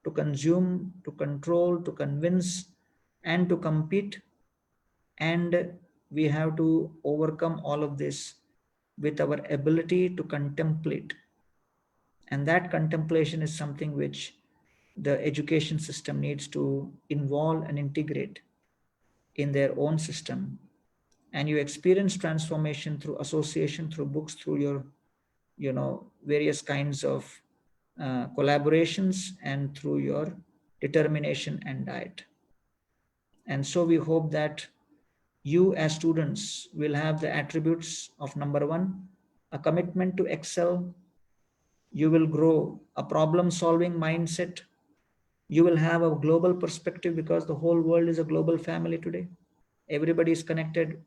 to consume, to control, to convince, and to compete. And we have to overcome all of this with our ability to contemplate. And that contemplation is something which the education system needs to involve and integrate in their own system. And you experience transformation through association, through books, through your various kinds of collaborations, and through your determination and diet. And so we hope that you as students will have the attributes of number 1, a commitment to excel. You will grow a problem solving mindset. You will have a global perspective because the whole world is a global family today. Everybody is connected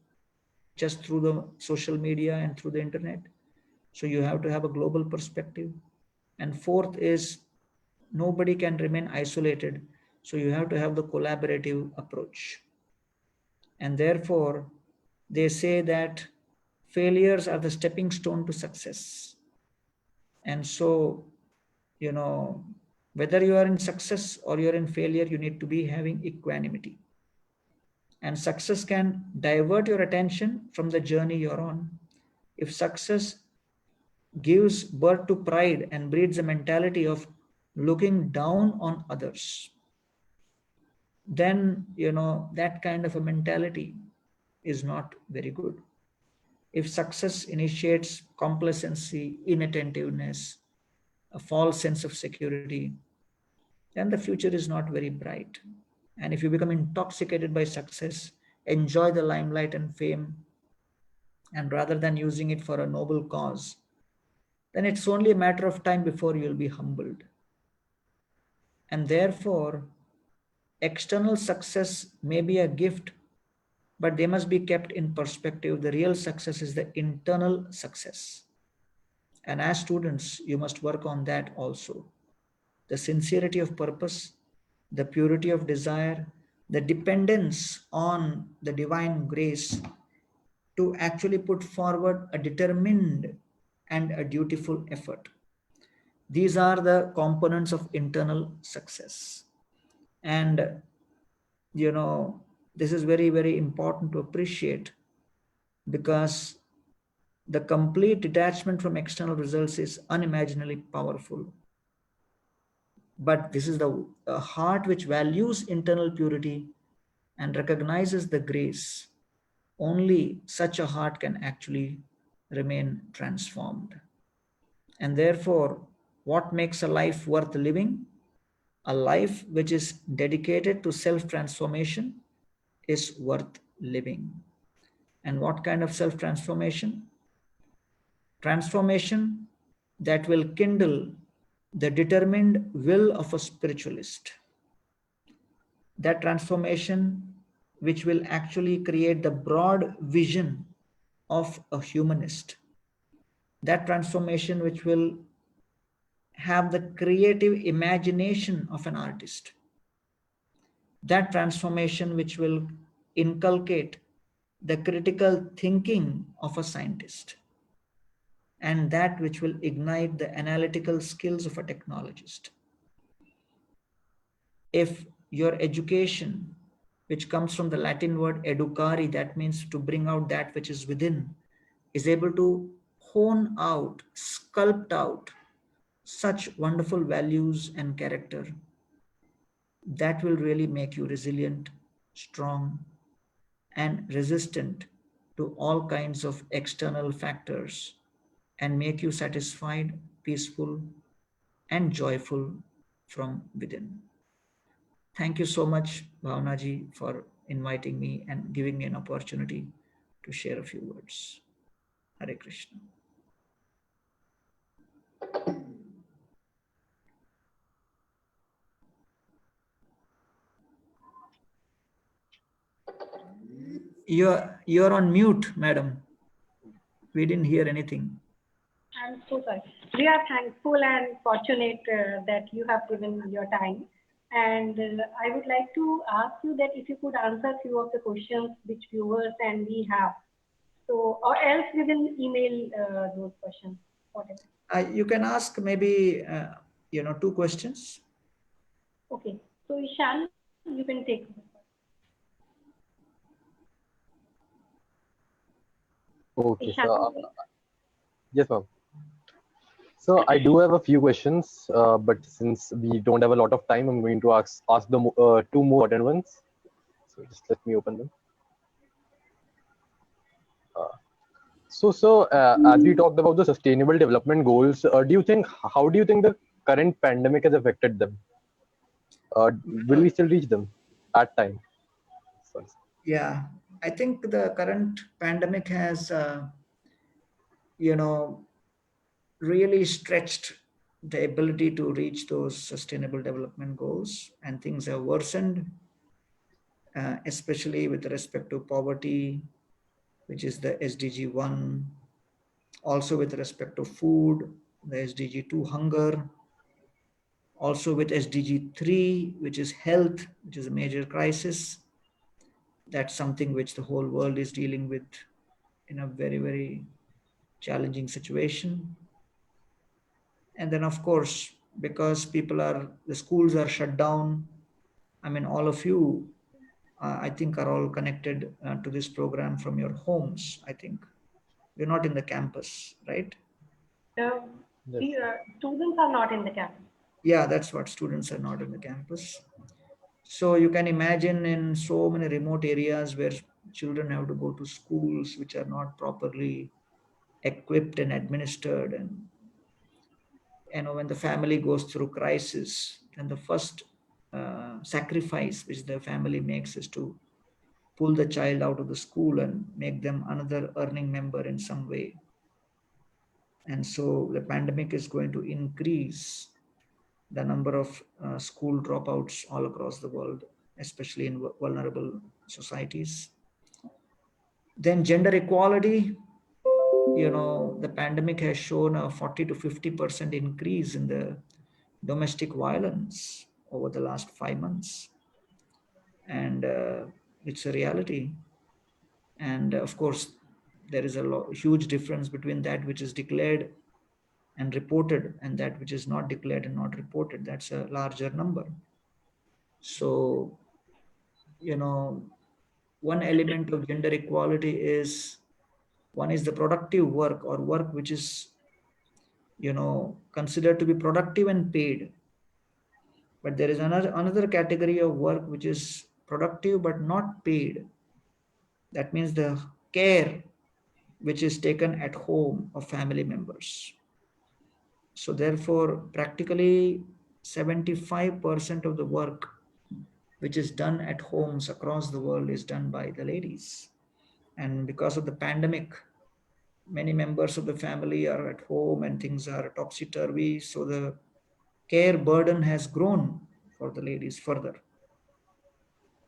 just through the social media and through the internet. So you have to have a global perspective. And 4th is nobody can remain isolated. So you have to have the collaborative approach. And therefore, they say that failures are the stepping stone to success. And so, whether you are in success or you're in failure, you need to be having equanimity. And success can divert your attention from the journey you're on. If success gives birth to pride and breeds a mentality of looking down on others, then that kind of a mentality is not very good. If success initiates complacency, inattentiveness, a false sense of security, then the future is not very bright. And if you become intoxicated by success, enjoy the limelight and fame, and rather than using it for a noble cause, then it's only a matter of time before you'll be humbled. And therefore, external success may be a gift, but they must be kept in perspective. The real success is the internal success. And as students, you must work on that also. The sincerity of purpose, the purity of desire, the dependence on the divine grace to actually put forward a determined and a dutiful effort. These are the components of internal success. And, this is very, very important to appreciate, because the complete detachment from external results is unimaginably powerful. But this is the heart which values internal purity and recognizes the grace. Only such a heart can actually remain transformed. And therefore, what makes a life worth living? A life which is dedicated to self-transformation is worth living. And what kind of self-transformation? Transformation that will kindle the determined will of a spiritualist. That transformation which will actually create the broad vision of a humanist. That transformation which will have the creative imagination of an artist. That transformation which will inculcate the critical thinking of a scientist, and that which will ignite the analytical skills of a technologist. If your education, which comes from the Latin word educare, that means to bring out that which is within, is able to hone out, sculpt out such wonderful values and character, that will really make you resilient, strong, and resistant to all kinds of external factors, and make you satisfied, peaceful, and joyful from within. Thank you so much, Bhavnaji, for inviting me and giving me an opportunity to share a few words. Hare Krishna. You're on mute, madam. We didn't hear anything. I'm so sorry. We are thankful and fortunate that you have given your time. And I would like to ask you that if you could answer a few of the questions which viewers and we have. So, or else we will email those questions. Whatever. You can ask maybe, 2 questions. Okay. So, Ishan, you can take this. Okay, Ishan, so yes, ma'am. So I do have a few questions, but since we don't have a lot of time, I'm going to ask the 2 more important ones. So just let me open them. As we talked about the sustainable development goals, how do you think the current pandemic has affected them? Will we still reach them at time? Sorry. Yeah, I think the current pandemic has, really stretched the ability to reach those sustainable development goals, and things have worsened, especially with respect to poverty, which is the SDG 1, also with respect to food, the SDG 2, hunger, also with SDG 3, which is health, which is a major crisis. That's something which the whole world is dealing with in a very, very challenging situation. And then, of course, because the schools are shut down, I mean, all of you, I think, are all connected to this program from your homes, I think. You're not in the campus, right? the students are not in the campus. Yeah, that's what, students are not in the campus. So you can imagine in so many remote areas where children have to go to schools which are not properly equipped and administered, and when the family goes through crisis, then the first sacrifice which the family makes is to pull the child out of the school and make them another earning member in some way. And so the pandemic is going to increase the number of school dropouts all across the world, especially in vulnerable societies. Then gender equality, the pandemic has shown a 40 to 50% increase in the domestic violence over the last 5 months. And it's a reality. And of course, there is a huge difference between that which is declared and reported and that which is not declared and not reported. That's a larger number. So, one element of gender equality is one is the productive work or work which is, considered to be productive and paid. But there is another category of work which is productive but not paid. That means the care which is taken at home of family members. So therefore, practically 75% of the work which is done at homes across the world is done by the ladies. And because of the pandemic, many members of the family are at home and things are topsy-turvy. So the care burden has grown for the ladies further.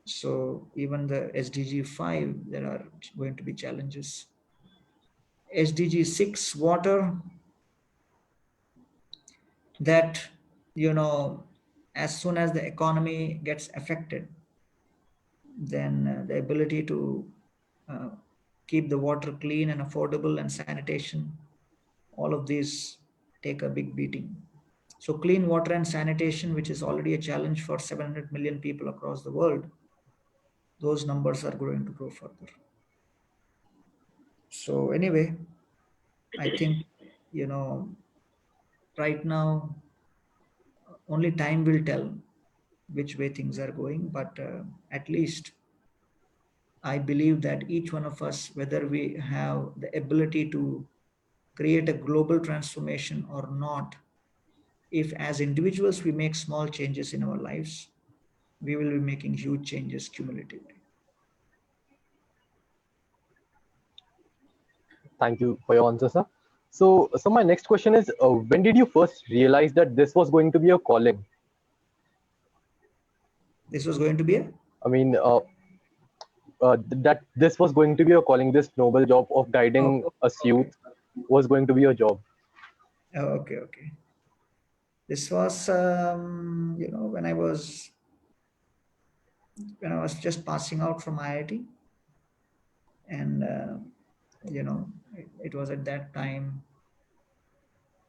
So even the SDG 5, there are going to be challenges. SDG 6, water, that, as soon as the economy gets affected, then the ability to keep the water clean and affordable and sanitation, all of these take a big beating. So clean water and sanitation, which is already a challenge for 700 million people across the world, those numbers are going to grow further. So anyway, I think, right now, only time will tell which way things are going, but at least I believe that each one of us, whether we have the ability to create a global transformation or not, if as individuals we make small changes in our lives, we will be making huge changes cumulatively. Thank you for your answer, sir. So my next question is, when did you first realize that this was going to be a calling? This was going to be I mean, that this was going to be a calling, this noble job of guiding us youth was going to be a job. Okay. This was, when I was just passing out from IIT, and it was at that time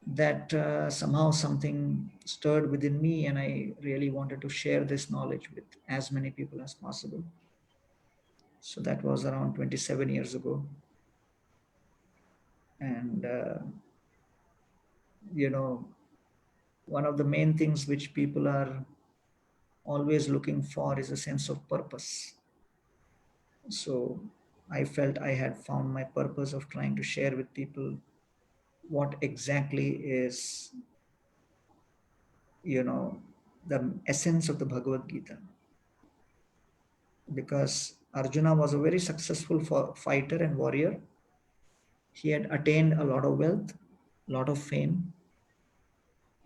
that somehow something stirred within me, and I really wanted to share this knowledge with as many people as possible. So that was around 27 years ago. And, one of the main things which people are always looking for is a sense of purpose. So I felt I had found my purpose of trying to share with people what exactly is, the essence of the Bhagavad Gita. Because Arjuna was a very successful fighter and warrior. He had attained a lot of wealth, a lot of fame.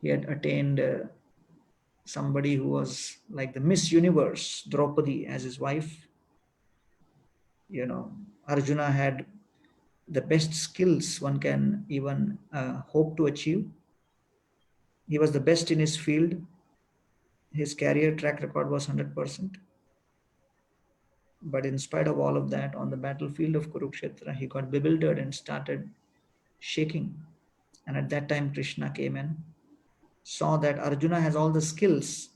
He had attained somebody who was like the Miss Universe, Draupadi, as his wife. Arjuna had the best skills one can even hope to achieve. He was the best in his field. His career track record was 100%. But in spite of all of that, on the battlefield of Kurukshetra, he got bewildered and started shaking. And at that time, Krishna came and saw that Arjuna has all the skills.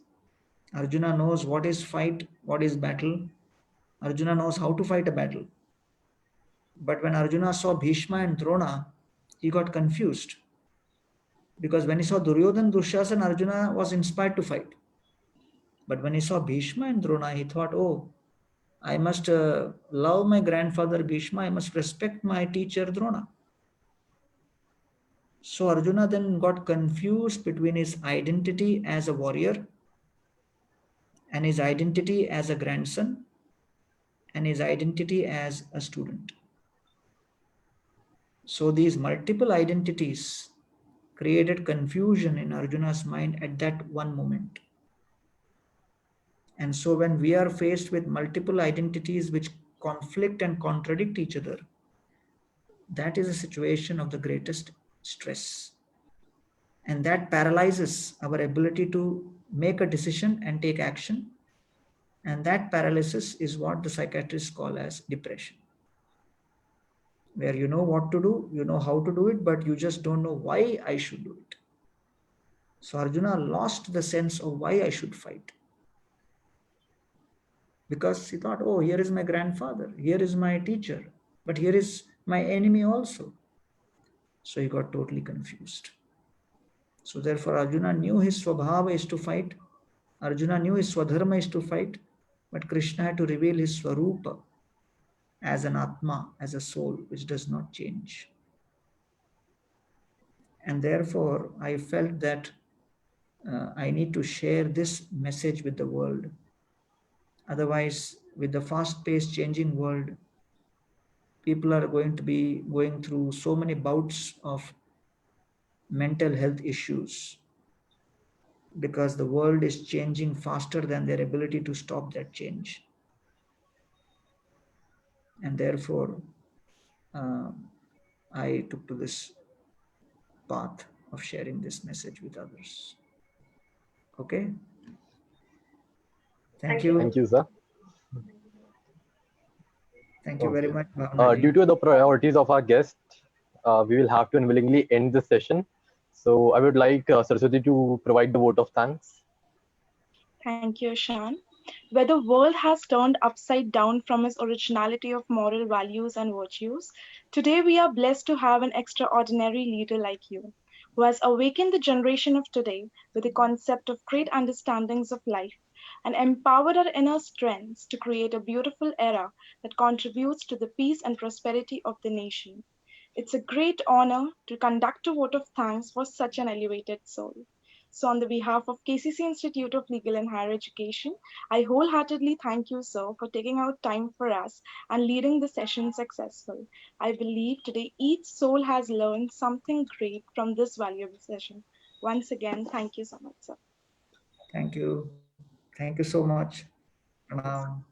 Arjuna knows what is fight, what is battle. Arjuna knows how to fight a battle. But when Arjuna saw Bhishma and Drona, he got confused. Because when he saw Duryodhana, Dushasana, Arjuna was inspired to fight. But when he saw Bhishma and Drona, he thought, oh, I must love my grandfather Bhishma, I must respect my teacher Drona. So Arjuna then got confused between his identity as a warrior and his identity as a grandson and his identity as a student. So these multiple identities created confusion in Arjuna's mind at that one moment. And so when we are faced with multiple identities which conflict and contradict each other, that is a situation of the greatest stress. And that paralyzes our ability to make a decision and take action. And that paralysis is what the psychiatrists call as depression, where you know what to do, you know how to do it, but you just don't know why I should do it. So Arjuna lost the sense of why I should fight. Because he thought, oh, here is my grandfather, here is my teacher, but here is my enemy also. So he got totally confused. So therefore Arjuna knew his swabhava is to fight. Arjuna knew his swadharma is to fight, but Krishna had to reveal his swarupa as an atma, as a soul which does not change. And therefore I felt that I need to share this message with the world. Otherwise, with the fast-paced changing world, people are going to be going through so many bouts of mental health issues because the world is changing faster than their ability to stop that change. And therefore, I took to this path of sharing this message with others. Okay? Thank you. Thank you, sir. Thank you very Okay. much, Bhavanaji. Due to the priorities of our guest, we will have to unwillingly end this session. So I would like Saraswati to provide the vote of thanks. Thank you, Shan. Where the world has turned upside down from its originality of moral values and virtues, today we are blessed to have an extraordinary leader like you, who has awakened the generation of today with the concept of great understandings of life and empowered our inner strengths to create a beautiful era that contributes to the peace and prosperity of the nation. It's a great honor to conduct a vote of thanks for such an elevated soul. So, on the behalf of KCC Institute of Legal and Higher Education, I wholeheartedly thank you, sir, for taking out time for us and leading the session successful. I believe today each soul has learned something great from this valuable session. Once again, thank you so much, sir. Thank you. Thank you so much. Pranam.